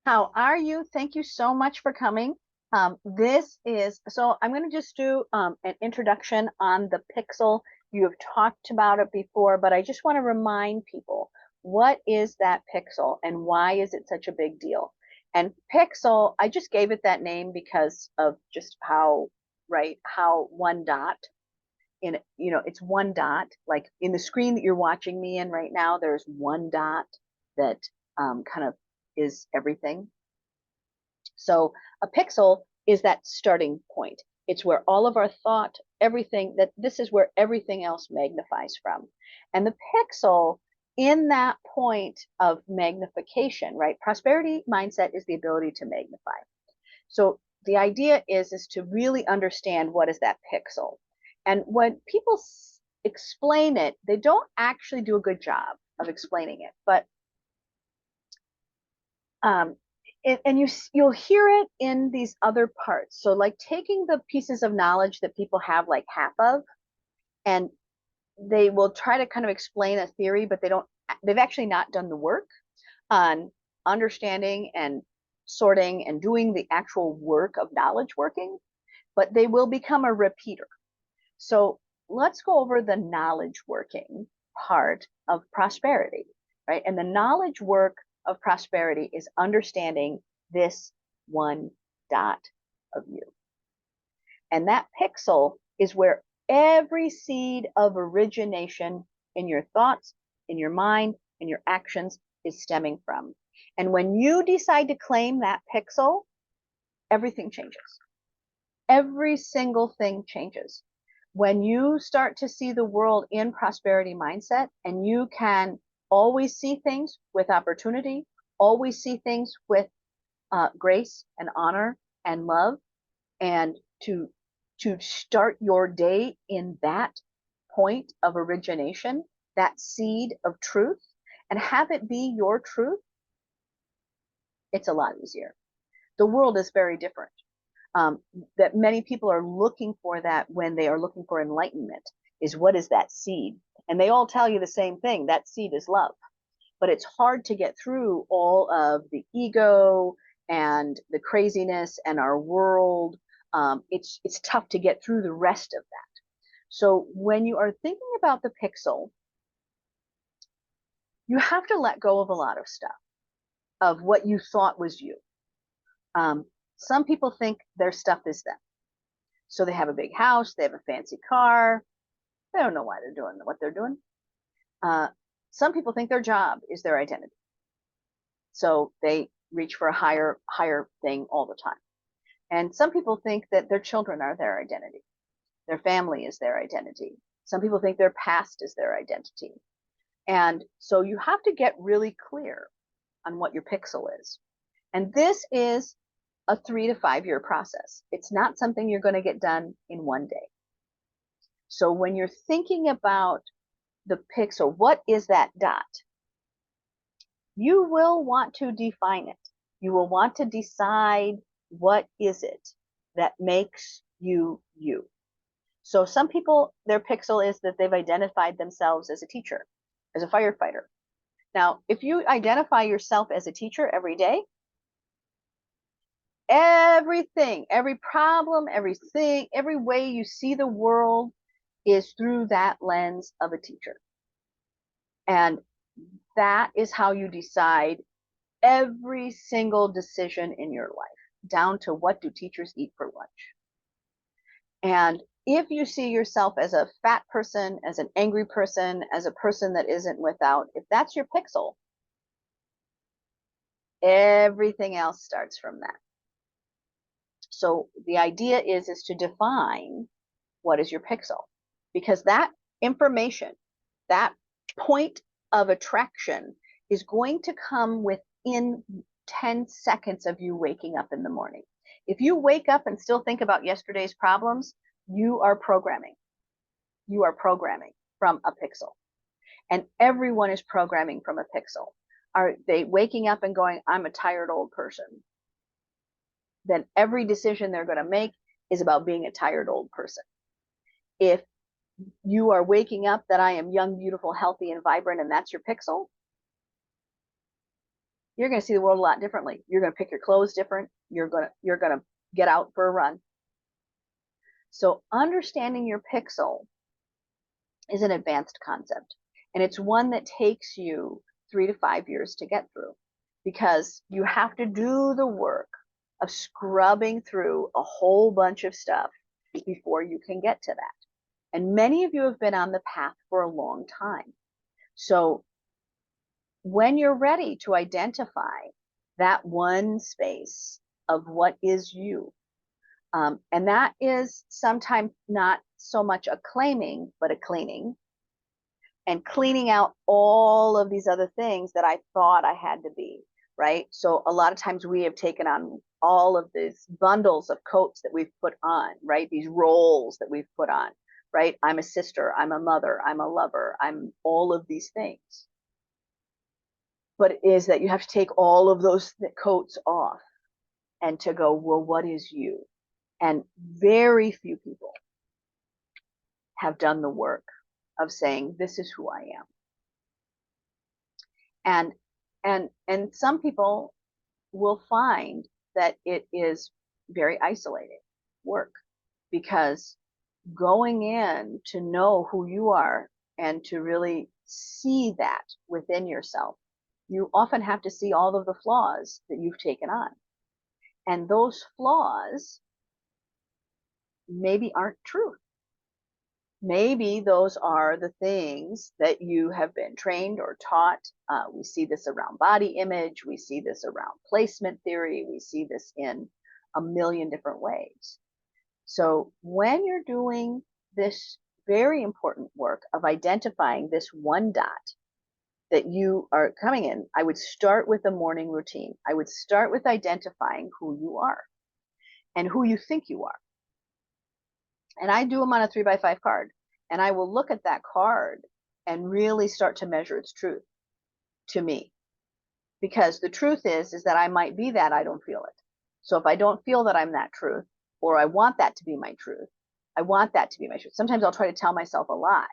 How are you? Thank you so much for coming. So I'm going to just do an introduction on the Pixel. You have talked about it before, but I just want to remind people, what is that Pixel and why is it such a big deal? And Pixel, I just gave it that name because of just how, right, how one dot in, it's one dot. Like in the screen that you're watching me in right now, there's one dot that kind of is everything. So a pixel is that starting point. It's where all of our thought, everything that this is where everything else magnifies from. And the pixel in that point of magnification, right? Prosperity mindset is the ability to magnify. So the idea is to really understand what is that pixel. And when people explain it, they don't actually do a good job of explaining it. But um, and you'll hear it in these other parts. So like taking the pieces of knowledge that people have like half of, and they will try to kind of explain a theory, but they've actually not done the work on understanding and sorting and doing the actual work of knowledge working, but they will become a repeater. So let's go over the knowledge working part of prosperity, right? And the knowledge work of prosperity is understanding this one dot of you. And that pixel is where every seed of origination in your thoughts, in your mind, in your actions is stemming from. And when you decide to claim that pixel, everything changes. Every single thing changes. When you start to see the world in prosperity mindset and you can always see things with opportunity, always see things with grace and honor and love, and to start your day in that point of origination, that seed of truth, and have it be your truth, it's a lot easier. The world is very different. That many people are looking for that when they are looking for enlightenment is, what is that seed? And they all tell you the same thing, that seed is love. But it's hard to get through all of the ego and the craziness and our world. It's tough to get through the rest of that. So when you are thinking about the pixel, you have to let go of a lot of stuff of what you thought was you. Some people think their stuff is them. So they have a big house, they have a fancy car. They don't know why they're doing what they're doing. Some people think their job is their identity. So they reach for a higher thing all the time. And some people think that their children are their identity. Their family is their identity. Some people think their past is their identity. And so you have to get really clear on what your pixel is. And this is a 3 to 5 year process. It's not something you're going to get done in one day. So when you're thinking about the pixel, what is that dot? You will want to define it. You will want to decide, what is it that makes you you. So some people, their pixel is that they've identified themselves as a teacher, as a firefighter. Now, if you identify yourself as a teacher every day, everything, every problem, everything, every way you see the world is through that lens of a teacher. And that is how you decide every single decision in your life, down to what do teachers eat for lunch. And if you see yourself as a fat person, as an angry person, as a person that isn't without, if that's your pixel, everything else starts from that. So the idea is to define what is your pixel, because that information, that point of attraction is going to come within 10 seconds of you waking up in the morning. If you wake up and still think about yesterday's problems, you are programming. You are programming from a pixel. And everyone is programming from a pixel. Are they waking up and going, I'm a tired old person? Then every decision they're going to make is about being a tired old person. If you are waking up that I am young, beautiful, healthy, and vibrant, and that's your pixel, you're going to see the world a lot differently. You're going to pick your clothes different. You're going to get out for a run. So understanding your pixel is an advanced concept, and it's one that takes you 3 to 5 years to get through, because you have to do the work of scrubbing through a whole bunch of stuff before you can get to that. And many of you have been on the path for a long time. So when you're ready to identify that one space of what is you, and that is sometimes not so much a claiming, but a cleaning, and cleaning out all of these other things that I thought I had to be, right? So a lot of times we have taken on all of these bundles of coats that we've put on, right? These roles that we've put on, right? I'm a sister, I'm a mother, I'm a lover, I'm all of these things. But it is that you have to take all of those coats off and to go, well, what is you? And very few people have done the work of saying, this is who I am. And some people will find that it is very isolating work, because going in to know who you are and to really see that within yourself, you often have to see all of the flaws that you've taken on. And those flaws maybe aren't truth. Maybe those are the things that you have been trained or taught. We see this around body image. We see this around placement theory. We see this in a million different ways. So when you're doing this very important work of identifying this one dot that you are coming in, I would start with a morning routine. I would start with identifying who you are and who you think you are. And I do them on a 3x5 card. And I will look at that card and really start to measure its truth to me. Because the truth is that I might be that, I don't feel it. So if I don't feel that I'm that truth, or I want that to be my truth, I want that to be my truth. Sometimes I'll try to tell myself a lie,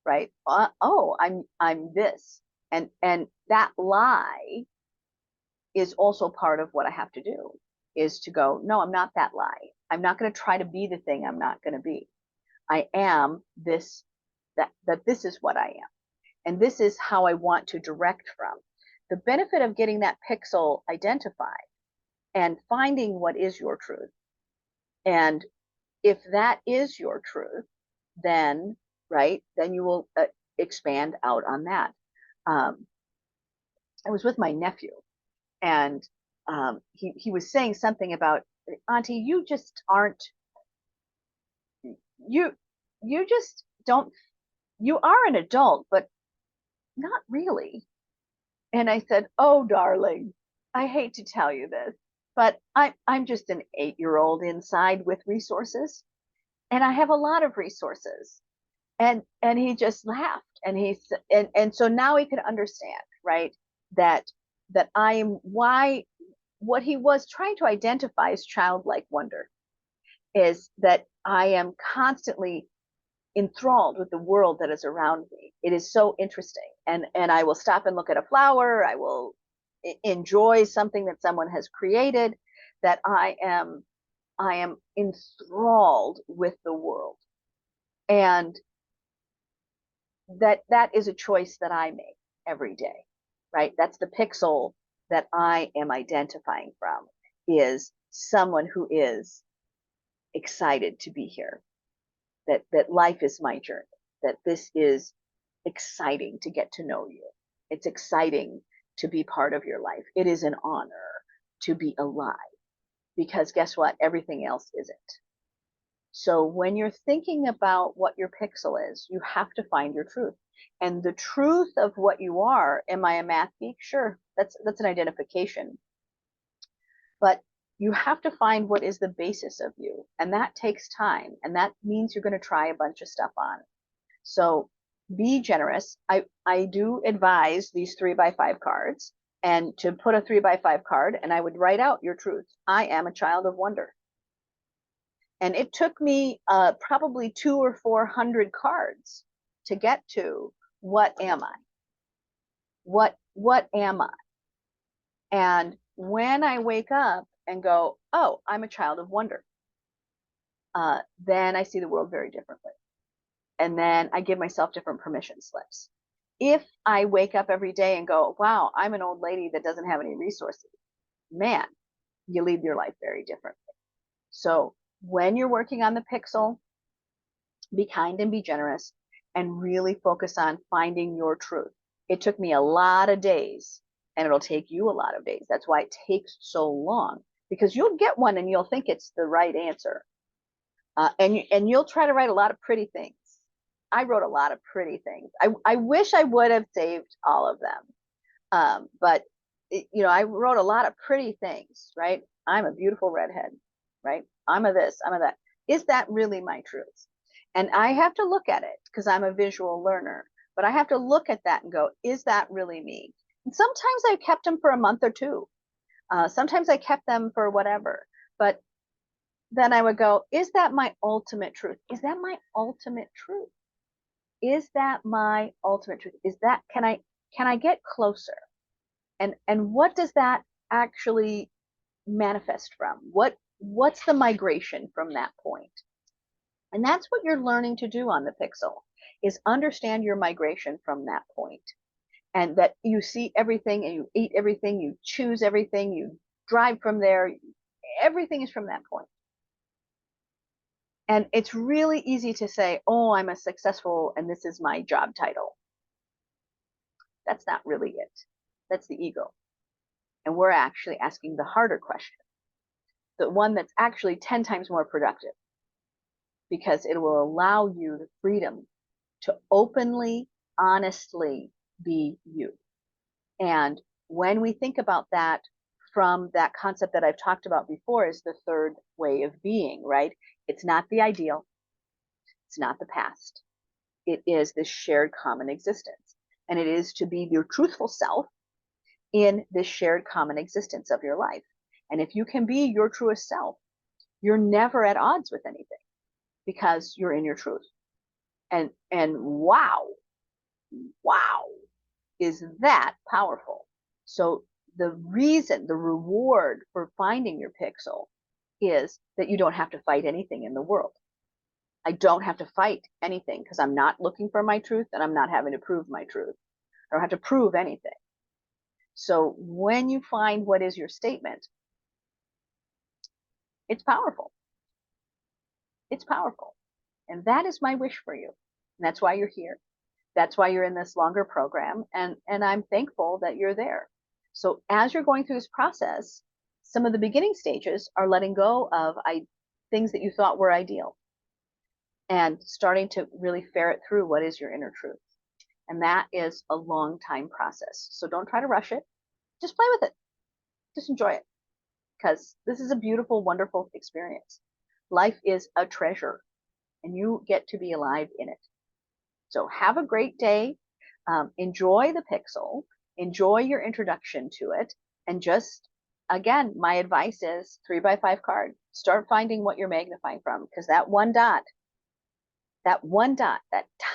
right? Oh, I'm this. And that lie is also part of what I have to do, is to go, no, I'm not that lie. I'm not going to try to be the thing I'm not going to be. I am this, that this is what I am. And this is how I want to direct from. The benefit of getting that pixel identified and finding what is your truth. And if that is your truth, then, right, then you will expand out on that. I was with my nephew, and he was saying something about, Auntie, you just aren't, you just don't, you are an adult, but not really. And I said, oh, darling, I hate to tell you this, but I'm just an 8-year-old inside with resources, and I have a lot of resources. And he just laughed, and and so now he could understand, right, that I am, why, what he was trying to identify as childlike wonder is that I am constantly enthralled with the world that is around me. It is so interesting. And I will stop and look at a flower. I will enjoy something that someone has created, that I am enthralled with the world. And that is a choice that I make every day, right? That's the pixel that I am identifying from, is someone who is excited to be here, that life is my journey, that this is exciting to get to know you. It's exciting to be part of your life. It is an honor to be alive, because guess what? Everything else isn't. So when you're thinking about what your pixel is, you have to find your truth. And the truth of what you are, am I a math geek? Sure, that's an identification. But you have to find what is the basis of you, and that takes time, and that means you're going to try a bunch of stuff on. So be generous. I do advise these 3x5 cards, and to put a 3x5 card, and I would write out your truth. I am a child of wonder. And it took me probably 200 or 400 cards to get to, what am I? What am I? And when I wake up and go, oh, I'm a child of wonder, then I see the world very differently. And then I give myself different permission slips. If I wake up every day and go, wow, I'm an old lady that doesn't have any resources, man, you lead your life very differently. So when you're working on the pixel, be kind and be generous and really focus on finding your truth. It took me a lot of days and it'll take you a lot of days. That's why it takes so long, because you'll get one and you'll think it's the right answer. And you'll try to write a lot of pretty things. I wrote a lot of pretty things. I wish I would have saved all of them. But I wrote a lot of pretty things, right? I'm a beautiful redhead, right? I'm a this, I'm a that. Is that really my truth? And I have to look at it because I'm a visual learner, but I have to look at that and go, is that really me? And sometimes I kept them for a month or two. Sometimes I kept them for whatever, but then I would go, is that my ultimate truth? Is that my ultimate truth? Is that my ultimate truth? Is that, can I get closer? And what does that actually manifest from? What's the migration from that point? And that's what you're learning to do on the pixel, is understand your migration from that point. And that you see everything and you eat everything, you choose everything, you drive from there, everything is from that point. And it's really easy to say, oh, I'm a successful and this is my job title. That's not really it. That's the ego. And we're actually asking the harder question, the one that's actually 10 times more productive, because it will allow you the freedom to openly, honestly be you. And when we think about that from that concept that I've talked about before, is the third way of being, right? It's not the ideal. It's not the past. It is this shared common existence. And it is to be your truthful self in this shared common existence of your life. And if you can be your truest self, you're never at odds with anything because you're in your truth. And wow, is that powerful. So the reason, the reward for finding your pixel is that you don't have to fight anything in the world. I don't have to fight anything because I'm not looking for my truth and I'm not having to prove my truth. I don't have to prove anything. So when you find what is your statement, it's powerful. It's powerful. And that is my wish for you. And that's why you're here. That's why you're in this longer program. And I'm thankful that you're there. So as you're going through this process, some of the beginning stages are letting go of things that you thought were ideal and starting to really ferret through what is your inner truth. And that is a long time process. So don't try to rush it. Just play with it. Just enjoy it, because this is a beautiful, wonderful experience. Life is a treasure and you get to be alive in it. So have a great day. Enjoy the pixel, enjoy your introduction to it, and just, again, my advice is 3x5 card. Start finding what you're magnifying from, because that one dot, that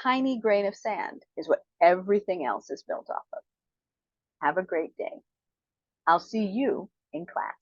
tiny grain of sand is what everything else is built off of. Have a great day. I'll see you in class.